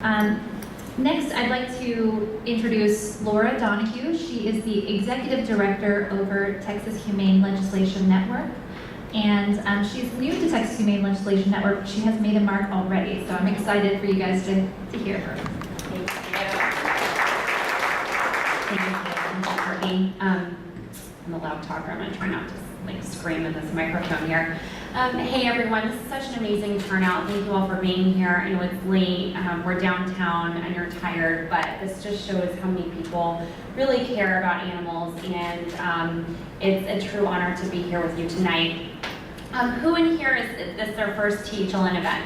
Next, I'd like to introduce Laura Donahue. She is the Executive Director over Texas Humane Legislation Network. And she's new to Texas Humane Legislation Network. She has made a mark already, so I'm excited for you guys to hear her. Thank you, Courtney. I'm a loud talker. I'm going to try not to scream in this microphone here. Hey everyone, this is such an amazing turnout. Thank you all for being here. I know it's late, we're downtown and you're tired, but this just shows how many people really care about animals, and it's a true honor to be here with you tonight. Who in here is this their first THLN event?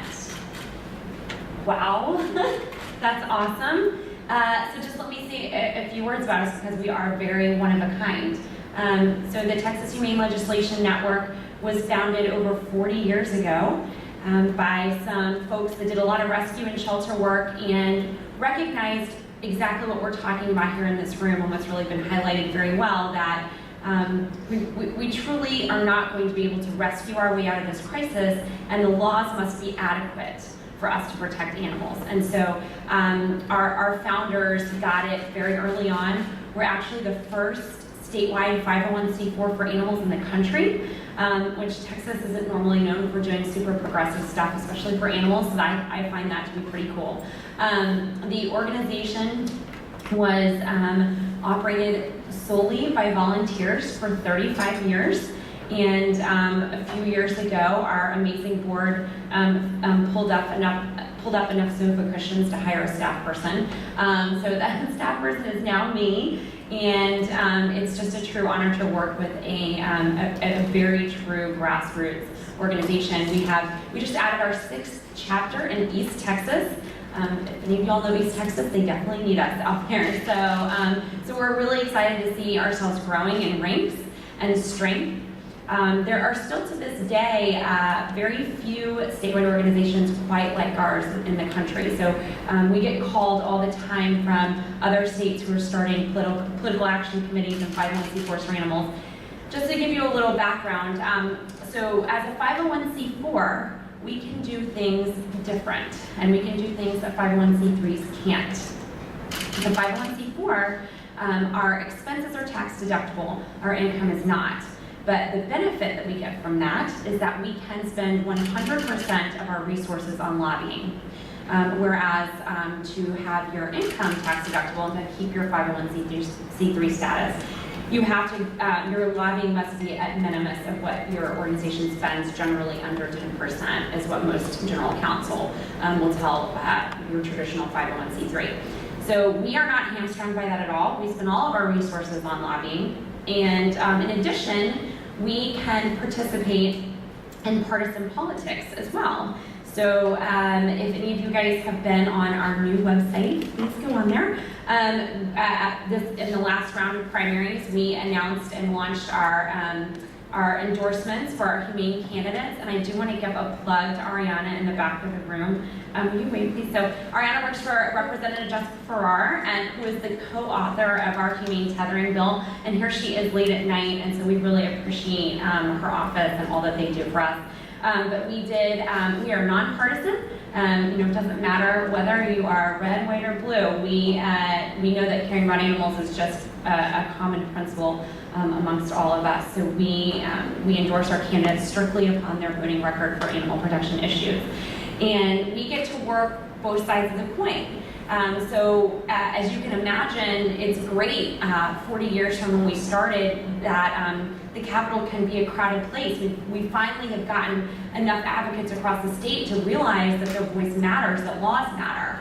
Wow, that's awesome. So just let me say a few words about us, because we are very one of a kind. So the Texas Humane Legislation Network was founded over 40 years ago by some folks that did a lot of rescue and shelter work and recognized exactly what we're talking about here in this room, and what's really been highlighted very well, that we truly are not going to be able to rescue our way out of this crisis, and the laws must be adequate for us to protect animals. And so our founders got it very early on. We're actually the first statewide 501c4 for animals in the country, which Texas isn't normally known for doing super progressive stuff, especially for animals, so I find that to be pretty cool. The organization was operated solely by volunteers for 35 years, and a few years ago, our amazing board pulled up enough sofa cushions to hire a staff person. So that staff person is now me. And it's just a true honor to work with a very true grassroots organization. We just added our 6th chapter in East Texas. If any of y'all know East Texas, they definitely need us out there. So we're really excited to see ourselves growing in ranks and strength. There are still to this day very few statewide organizations quite like ours in the country. So we get called all the time from other states who are starting political action committees and 501c4s for animals. Just to give you a little background, so as a 501c4, we can do things different, and we can do things that 501c3s can't. The 501c4, our expenses are tax deductible, our income is not. But the benefit that we get from that is that we can spend 100% of our resources on lobbying. Whereas to have your income tax deductible and to keep your 501c3 status, you have to, your lobbying must be at minimus of what your organization spends, generally under 10% is what most general counsel will tell your traditional 501c3. So we are not hamstrung by that at all. We spend all of our resources on lobbying. And in addition, we can participate in partisan politics as well. So if any of you guys have been on our new website, please go on there. In the last round of primaries, we announced and launched our endorsements for our humane candidates, and I do want to give a plug to Ariana in the back of the room. Will you wait, please? So Ariana works for Representative Jessica Farrar, and who is the co-author of our humane tethering bill, and here she is late at night, and so we really appreciate her office and all that they do for us. But we are nonpartisan. It doesn't matter whether you are red, white, or blue. We know that caring about animals is just a common principle amongst all of us. So we endorse our candidates strictly upon their voting record for animal protection issues. And we get to work both sides of the coin. So as you can imagine, it's great 40 years from when we started that the Capitol can be a crowded place. We finally have gotten enough advocates across the state to realize that their voice matters, that laws matter.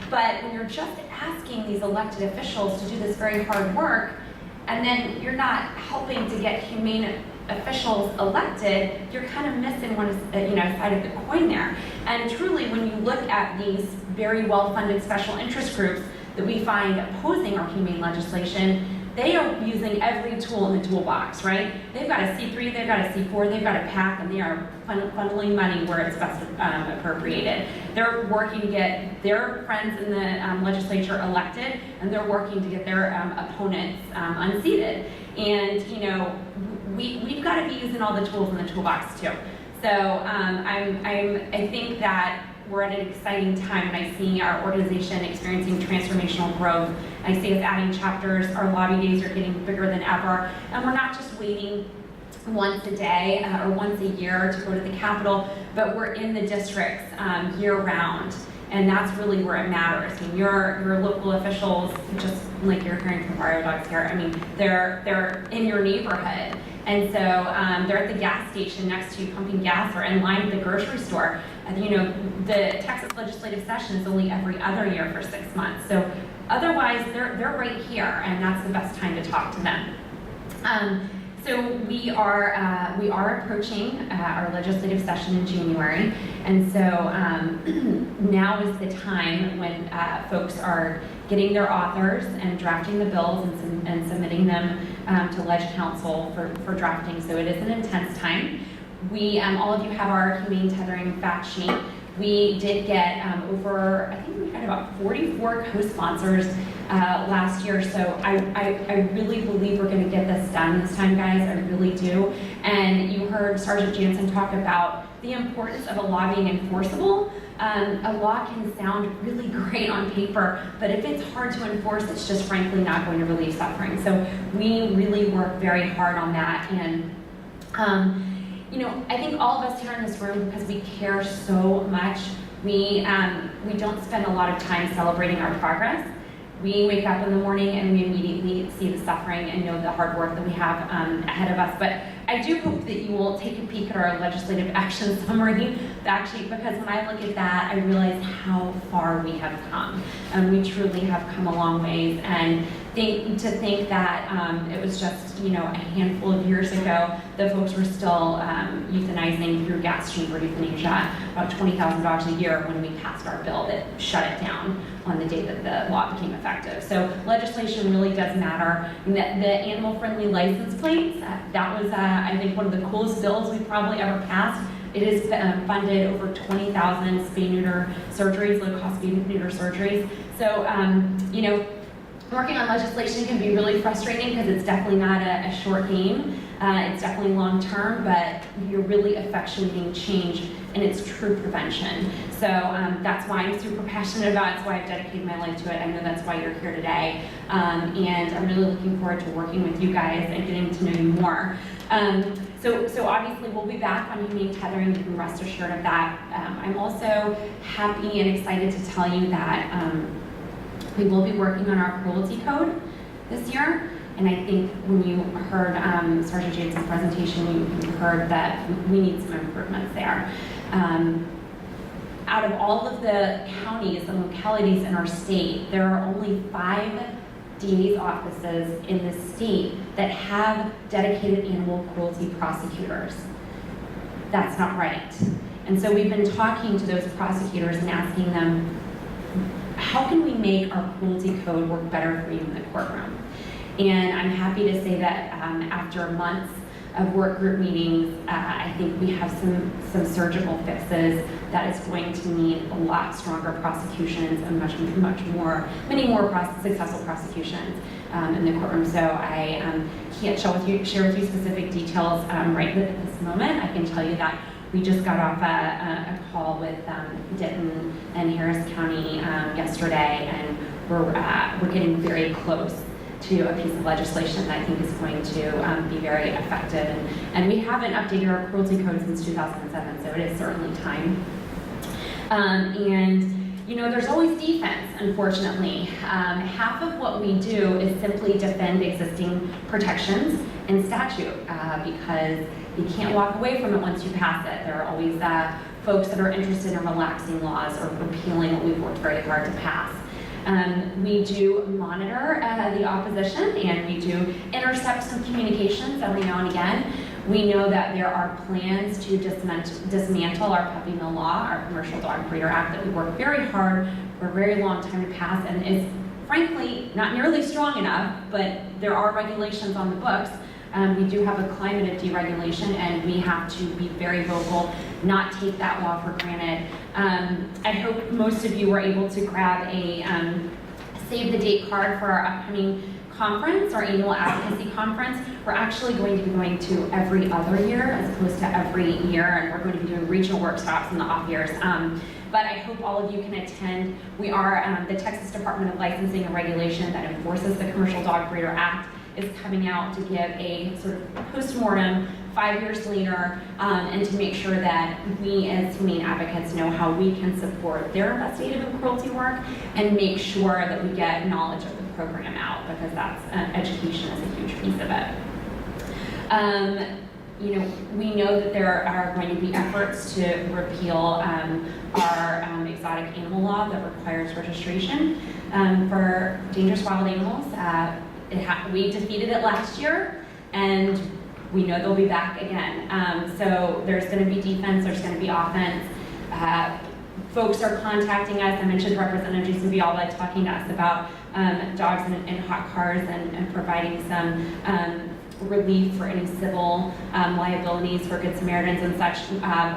But when you're just asking these elected officials to do this very hard work, and then you're not helping to get humane officials elected, you're kind of missing one side of the coin there. And truly, when you look at these very well-funded special interest groups that we find opposing our humane legislation, they are using every tool in the toolbox, right? They've got a C3, they've got a C4, they've got a PAC, and they are funneling money where it's best appropriated. They're working to get their friends in the legislature elected, and they're working to get their opponents unseated. And we've got to be using all the tools in the toolbox too. So I think that we're at an exciting time, and I see our organization experiencing transformational growth. I see us adding chapters. Our lobby days are getting bigger than ever, and we're not just waiting once a day or once a year to go to the Capitol, but we're in the districts year-round. And that's really where it matters. I mean, your local officials, just like you're hearing from Barrio Dogs here, I mean, they're in your neighborhood. And so they're at the gas station next to you pumping gas, or in line at the grocery store. You know, the Texas legislative session is only every other year for 6 months. So otherwise, they're right here, and that's the best time to talk to them. So we are approaching our legislative session in January, and so now is the time when folks are getting their authors and drafting the bills and submitting them to Leg Council for drafting. So it is an intense time. We all of you have our humane tethering fact sheet. We did get over, I think we had about 44 co-sponsors last year, so I really believe we're going to get this done this time, guys. I really do. And you heard Sergeant Jansen talk about the importance of a law being enforceable. A law can sound really great on paper, but if it's hard to enforce, it's just frankly not going to relieve suffering. So we really work very hard on that. And you know, I think all of us here in this room, because we care so much, we don't spend a lot of time celebrating our progress. We wake up in the morning and we immediately see the suffering and know the hard work that we have ahead of us. But I do hope that you will take a peek at our legislative action summary, actually, because when I look at that, I realize how far we have come. And we truly have come a long ways. And to think that it was just, you know, a handful of years ago that folks were still euthanizing through gas chamber euthanasia, about $20,000 a year when we passed our bill that shut it down on the day that the law became effective. So legislation really does matter. And the animal-friendly license plates, that was, I think, one of the coolest bills we probably ever passed. It has funded over 20,000 spay-neuter surgeries, low-cost spay-neuter surgeries. So, you know, working on legislation can be really frustrating because it's definitely not a short game. It's definitely long-term, but you're really effectuating change, and it's true prevention. So that's why I'm super passionate about it. That's why I've dedicated my life to it. I know that's why you're here today. And I'm really looking forward to working with you guys and getting to know you more. So obviously we'll be back on humane tethering. You can rest assured of that. I'm also happy and excited to tell you that we will be working on our cruelty code this year. And I think when you heard Sergeant Jansen's presentation, you heard that we need some improvements there. Out of all of the counties and localities in our state, there are only 5 DA's offices in the state that have dedicated animal cruelty prosecutors. That's not right. And so we've been talking to those prosecutors and asking them, how can we make our cruelty code work better for you in the courtroom? And I'm happy to say that after months of work group meetings, I think we have some surgical fixes that is going to mean a lot stronger prosecutions and many more successful prosecutions in the courtroom. So I can't share with you specific details right at this moment. I can tell you that we just got off a call with Denton and Harris County yesterday, and we're getting very close to a piece of legislation that I think is going to be very effective. And we haven't updated our cruelty code since 2007, so it is certainly time. And you know, there's always defense, unfortunately. Half of what we do is simply defend existing protections in statute because you can't walk away from it once you pass it. There are always folks that are interested in relaxing laws or repealing what we've worked very hard to pass. We do monitor the opposition, and we do intercept some communications every now and again. We know that there are plans to dismantle our puppy mill law, our Commercial Dog Breeder Act, that we worked very hard for a very long time to pass, and is frankly not nearly strong enough, but there are regulations on the books. We do have a climate of deregulation, and we have to be very vocal, not take that law for granted. I hope most of you were able to grab a save the date card for our upcoming conference, our annual advocacy conference, we're actually going to be going to every other year as opposed to every year, and we're going to be doing regional workshops in the off years. But I hope all of you can attend. We are the Texas Department of Licensing and Regulation that enforces the Commercial Dog Breeder Act is coming out to give a sort of post-mortem 5 years later, and to make sure that we as humane advocates know how we can support their investigative and cruelty work and make sure that we get knowledge of the program out, because that's education is a huge piece of it. You know, we know that there are going to be efforts to repeal our exotic animal law that requires registration for dangerous wild animals. We defeated it last year, and we know they'll be back again. So there's going to be defense, there's going to be offense. Folks are contacting us. I mentioned Representative Jason Villalba talking to us about dogs in hot cars and providing some relief for any civil liabilities for Good Samaritans and such.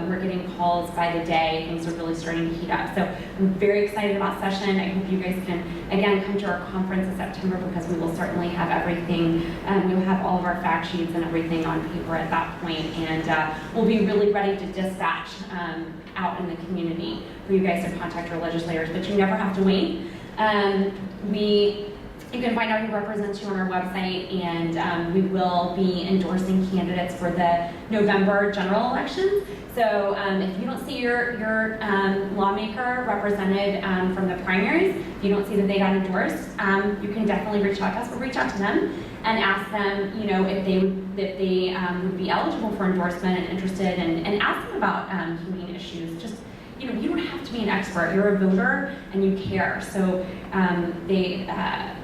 We're getting calls by the day. Things are really starting to heat up. So I'm very excited about session. I hope you guys can, again, come to our conference in September, because we will certainly have everything. We'll have all of our fact sheets and everything on paper at that point, and we'll be really ready to dispatch out in the community for you guys to contact your legislators, but you never have to wait. You can find out who represents you on our website, and we will be endorsing candidates for the November general elections. So if you don't see your lawmaker represented from the primaries, if you don't see that they got endorsed, you can definitely reach out to us or reach out to them and ask them, you know, if they would be eligible for endorsement and interested, and ask them about humane issues. Just, you know, you don't have to be an expert. You're a voter and you care. So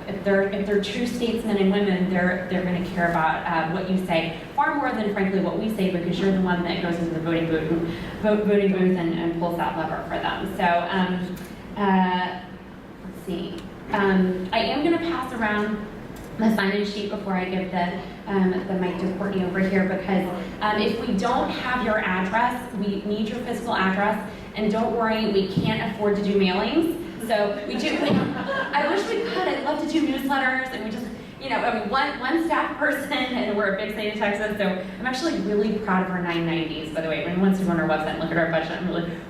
if they're true statesmen and women, they're going to care about what you say far more than, frankly, what we say, because you're the one that goes into the voting booth and pulls that lever for them. So let's see. I am going to pass around the sign-in sheet before I give the mic to Courtney over here, because if we don't have your address, we need your physical address. And don't worry, we can't afford to do mailings. So we do, I wish we could. I'd love to do newsletters, and we just, you know, I mean, one staff person, and we're a big state of Texas, so I'm actually really proud of our 990s, by the way. Anyone wants to go on our website and look at our budget,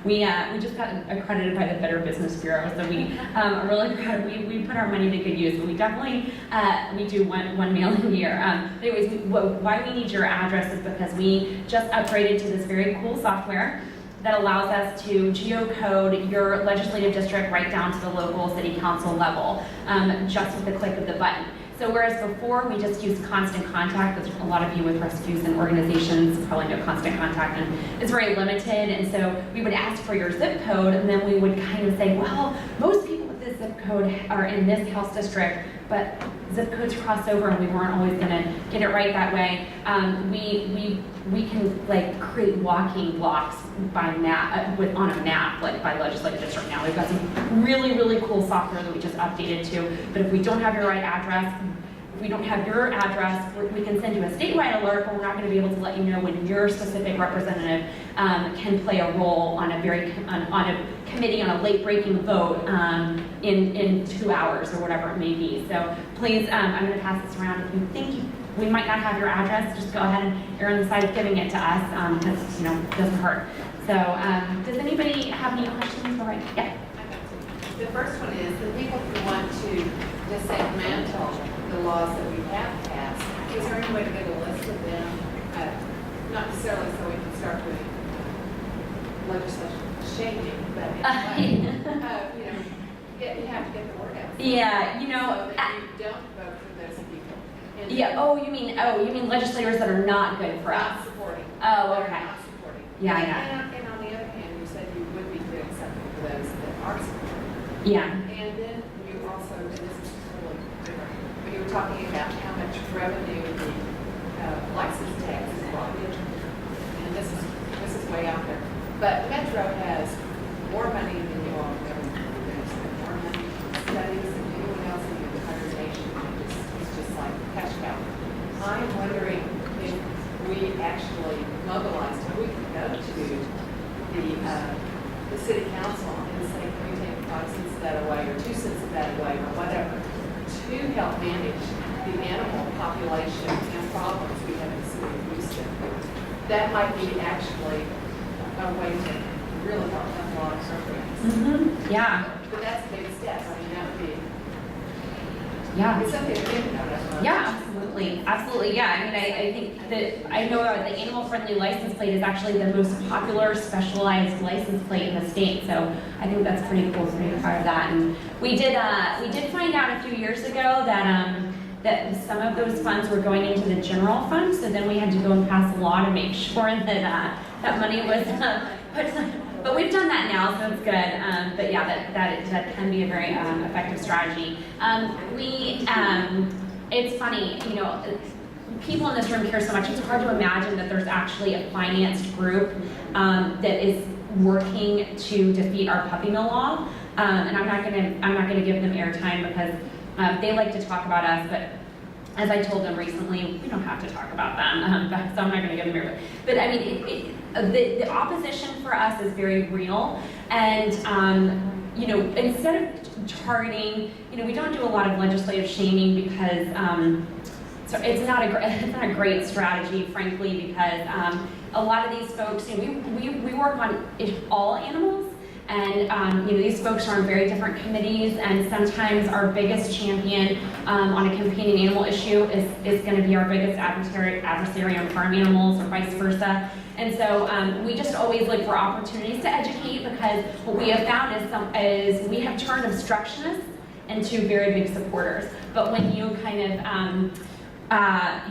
we just got accredited by the Better Business Bureau, so we are really proud. We put our money to good use, but we definitely, we do one mailing a year. Anyways, why we need your address is because we just upgraded to this very cool software that allows us to geocode your legislative district right down to the local city council level, just with the click of the button. So whereas before we just used Constant Contact, which a lot of you with rescues and organizations probably know Constant Contact, and it's very limited, and so we would ask for your zip code, and then we would kind of say, well, most people with this zip code are in this House district, but zip codes cross over, and we weren't always going to get it right that way. We can like create walking blocks by map on a map, like by legislative district. Now we've got some really cool software that we just updated to. But if we don't have your right address, if we don't have your address, we can send you a statewide alert, but we're not going to be able to let you know when your specific representative can play a role on a committee on a late-breaking vote in 2 hours or whatever it may be. So please, I'm going to pass this around. If you think we might not have your address, just go ahead and err on the side of giving it to us, because, you know, it doesn't hurt. So does anybody have any questions? All right. Yeah. The first one is the people who want to dismantle the laws that we have passed. Is there any way to get a list of them? Not necessarily so we can start with legislation shaping, but anyway, you know, you have to get the word out. Yeah, you know. So that you don't vote for those people. And Yeah. Oh, you mean legislators that are not good for us? not supporting. Oh, okay. Not supporting. Yeah, And on the other hand, you said you would be doing something for those that are supporting. Yeah. And then you also, and this is totally different, but you were talking about how much revenue the license tax is brought in. And this is way out there. But Metro has more money than you all have ever. There's more money on studies than anyone else in the entire nation. It's just like cash cow. I'm wondering if we actually mobilized, or we could go to the city council and say, can we take 5 cents of that away, or 2 cents of that away, or whatever, to help manage the animal population and problems we have in the city of Houston, that might be actually a way to really help a lot of programs. Yeah. But that's a big step. I mean, that would be, Yeah. it's something to think about. Yeah, absolutely. Absolutely, yeah. I mean, I think that, I know that the animal-friendly license plate is actually the most popular specialized license plate in the state, so I think that's pretty cool to be a part of that. And we did find out a few years ago that that some of those funds were going into the general fund, so then we had to go and pass a law to make sure that that money was put. But we've done that now, so it's good. But yeah, that can be a very effective strategy. It's funny, you know, people in this room care so much. It's hard to imagine that there's actually a financed group that is working to defeat our puppy mill law. And I'm not gonna give them airtime because they like to talk about us, but as I told them recently, we don't have to talk about them, so I'm not going to give them airtime. But I mean, the opposition for us is very real, and you know, instead of targeting, you know, we don't do a lot of legislative shaming because so it's not a great strategy, frankly, because a lot of these folks, you know, we work on all animals. And you know, these folks are on very different committees, and sometimes our biggest champion on a companion animal issue is going to be our biggest adversary on farm animals, or vice versa. And so we just always look for opportunities to educate, because what we have found is we have turned obstructionists into very big supporters. But when you kind of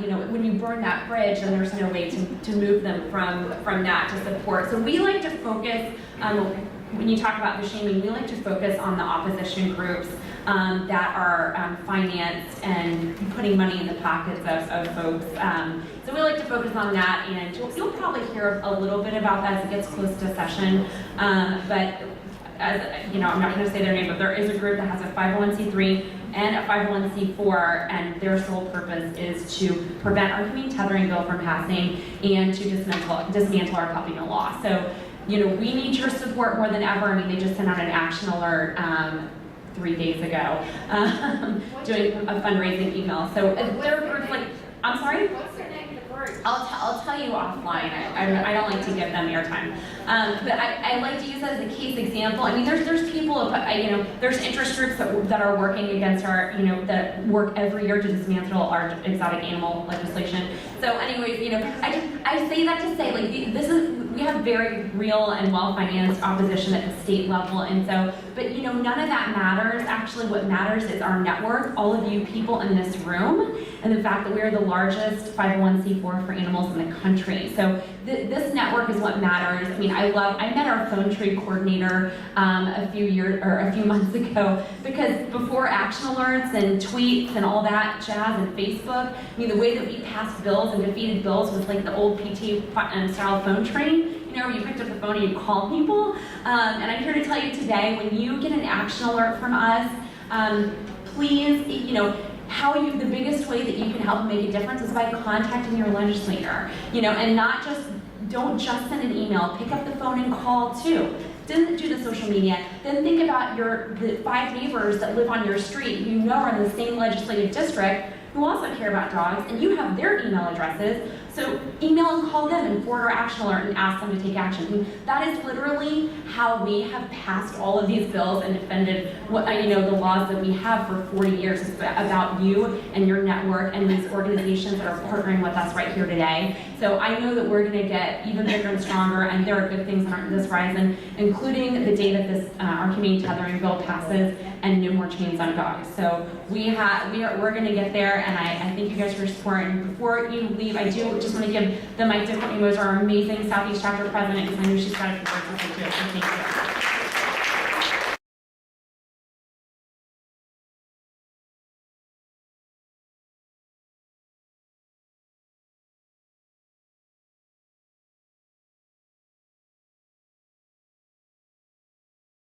you know, when you burn that bridge, then there's no way to move them from that to support. So we like to focus. When you talk about the shaming, we like to focus on the opposition groups that are financed and putting money in the pockets of folks. So we like to focus on that, and you'll probably hear a little bit about that as it gets close to session. But as you know, I'm not going to say their name, but there is a group that has a 501c3 and a 501c4, and their sole purpose is to prevent our humane tethering bill from passing and to dismantle our puppy mill law. So, you know, we need your support more than ever. I mean, they just sent out an action alert 3 days ago, doing a fundraising email. So there are groups like, I'm sorry? What's their name, the group? I'll tell you offline. I don't like to give them airtime. But I like to use that as a case example. I mean, there's people, you know, there's interest groups that are working against our, you know, that work every year to dismantle our exotic animal legislation. So anyways, you know, I say that to say, like, we have very real and well-financed opposition at the state level, and so, but you know, none of that matters. Actually, what matters is our network, all of you people in this room, and the fact that we are the largest 501c4 for animals in the country. So this network is what matters. I mean, I met our phone tree coordinator a few months ago, because before action alerts and tweets and all that jazz and Facebook, I mean, the way that we passed bills and defeated bills was like the old PT style phone tree. You know, where you picked up the phone and you called people. And I'm here to tell you today, when you get an action alert from us, please, you know, the biggest way that you can help make a difference is by contacting your legislator. You know, and don't just send an email, pick up the phone and call too. Didn't do the social media. Then think about the 5 neighbors that live on your street who you know are in the same legislative district, who also care about dogs, and you have their email addresses. So email and call them and forward our action alert and ask them to take action. I mean, that is literally how we have passed all of these bills and defended the laws that we have for 40 years. It's about you and your network and these organizations that are partnering with us right here today. So I know that we're going to get even bigger and stronger, and there are good things on this horizon, including the day that our humane tethering bill passes and no more chains on dogs. So we're going to get there, and I thank you guys for your support. And before you leave, I do just want to give the mic to Courtney Moser, our amazing Southeast Chapter president, because I know she's got a few words to say too. So thank you.